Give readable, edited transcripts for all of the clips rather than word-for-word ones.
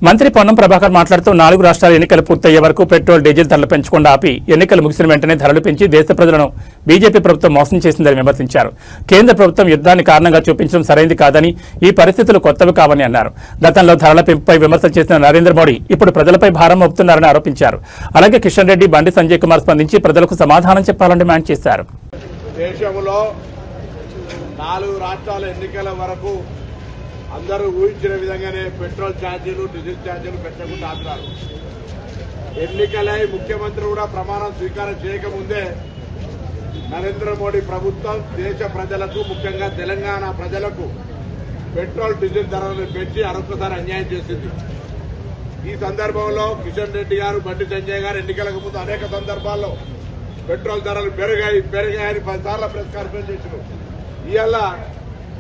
మంత్రి పొన్నం ప్రభాకర్ మాట్లాడుతూ 4 రాష్ట్రాల ఎన్నికలు పూర్తయ్యే వరకు పెట్రోల్ డీజిల్ ధరలు పెంచకుండా ఆపి ఎన్నికలు ముగిసిన వెంటనే ధరలు పెంచి దేశ ప్రజలను బీజేపీ ప్రభుత్వం మోసం చేసిందని విమర్శించారు. కేంద్ర ప్రభుత్వం యుద్ధాన్ని కారణంగా చూపించడం సరైంది కాదని, ఈ పరిస్థితులు కొత్తవి కావని అన్నారు. గతంలో ధరల పెంపుపై విమర్శలు చేసిన నరేంద్ర మోడీ ఇప్పుడు ప్రజలపై భారం మోపుతున్నారని ఆరోపించారు. అలాగే కిషన్ రెడ్డి, బండి సంజయ్ కుమార్ స్పందించి ప్రజలకు సమాధానం చెప్పాలని డిమాండ్ చేశారు. దేశంలో 4 రాష్ట్రాల ఎన్నికల వరకు అందరూ ఊహించిన విధంగానే పెట్రోల్ ఛార్జీలు, డీజిల్ ఛార్జీలు పెంచకుండా ఆపినారు. ఎన్నికలై ముఖ్యమంత్రి కూడా ప్రమాణం స్వీకారం చేయకముందే నరేంద్ర మోడీ ప్రభుత్వం దేశ ప్రజలకు, ముఖ్యంగా తెలంగాణ ప్రజలకు పెట్రోల్, డీజిల్ ధరలను పెంచి మరొకసారి అన్యాయం చేసింది. ఈ సందర్భంలో కిషన్ రెడ్డి గారు, బండి సంజయ్ గారు ఎన్నికలకు ముందు అనేక సందర్భాల్లో పెట్రోల్ ధరలు పెరిగాయని 10 సార్లు ప్రెస్ కాన్ఫరెన్స్ చేశారు. ఇవాళ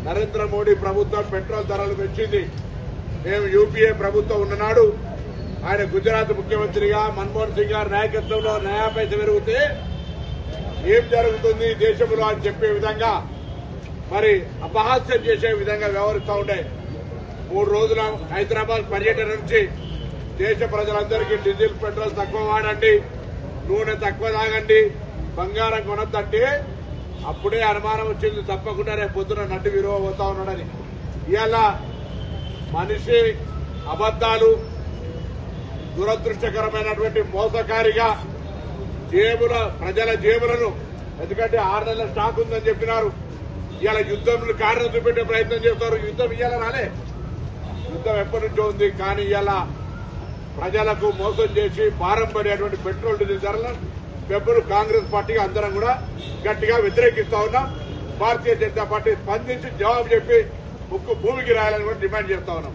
నరేంద్ర మోడీ ప్రభుత్వం పెట్రోల్ ధరలు పెంచింది. మేము యూపీఏ ప్రభుత్వం ఉన్ననాడు ఆయన గుజరాత్ ముఖ్యమంత్రిగా మన్మోహన్ సింగ్ గారి నాయకత్వంలో నయా పైస పెరిగితే ఏం జరుగుతుంది దేశంలో అని చెప్పే విధంగా, మరి అపహాస్యం చేసే విధంగా వ్యవహరిస్తూ ఉండే. 3 రోజుల హైదరాబాద్ పర్యటన నుంచి దేశ ప్రజలందరికీ డీజిల్, పెట్రోల్ తక్కువ వాడండి, నూనె తక్కువ తాగండి, బంగారం కొనొద్దంటే అప్పుడే అనుమానం వచ్చింది. తప్పకుండా రేపు పొద్దున నడ్డు విలువ పోతా ఉన్నాడని. ఇవాళ మనిషి అబద్దాలు, దురదృష్టకరమైనటువంటి మోసకారిగా ప్రజల జేబులను, ఎందుకంటే 6 నెలల స్టాక్ ఉందని చెప్పినారు. ఇవాళ యుద్ధం కారణం చూపెట్టే ప్రయత్నం చేస్తారు. యుద్ధం ఇవాళ రాలే, యుద్ధం ఎప్పటి నుంచో ఉంది. కానీ ఇవాళ ప్రజలకు మోసం చేసి భారం పడేటువంటి పెట్రోల్, డీజిల్ ధరలను పెంపును కాంగ్రెస్ పార్టీగా అందరం కూడా గట్టిగా వ్యతిరేకిస్తా ఉన్నాం. భారతీయ జనతా పార్టీ స్పందించి జవాబు చెప్పి ముక్కు భూమికి రాయాలని కూడా డిమాండ్ చేస్తా ఉన్నాం.